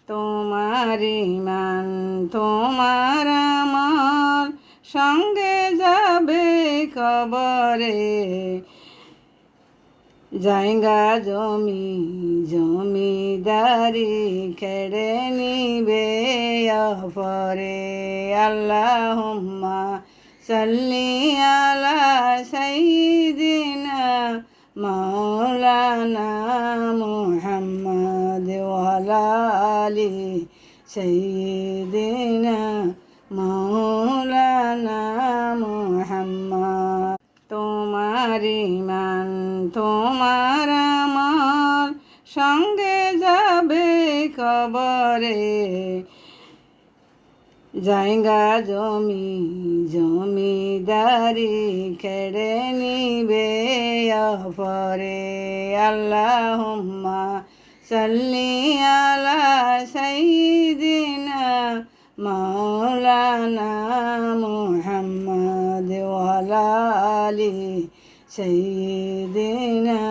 তোমার ইমান তোমার আমার সঙ্গে যাবে কবরে, জায়গা জমি জমিদারি কেড়ে নিবে অপরে। আল্লাহুম্মা সাল্লি আলা সাইয়্যিদিনা মাওলানা মুহাম্মদ ওয়া আলা আলি সাইয়্যিদিনা মাওলানা মুহাম্মদ। তোমার ইমান তোমার আমার সঙ্গে যাবে কবরে, জায়গা জমি জমিদারি কেড়ে নিবে অপরে। আল্লাহুম্মা সাল্লি আলা সাইয়্যিদিনা মাওলানা মুহাম্মদ ওয়া আলা আলি সাইয়্যিদিনা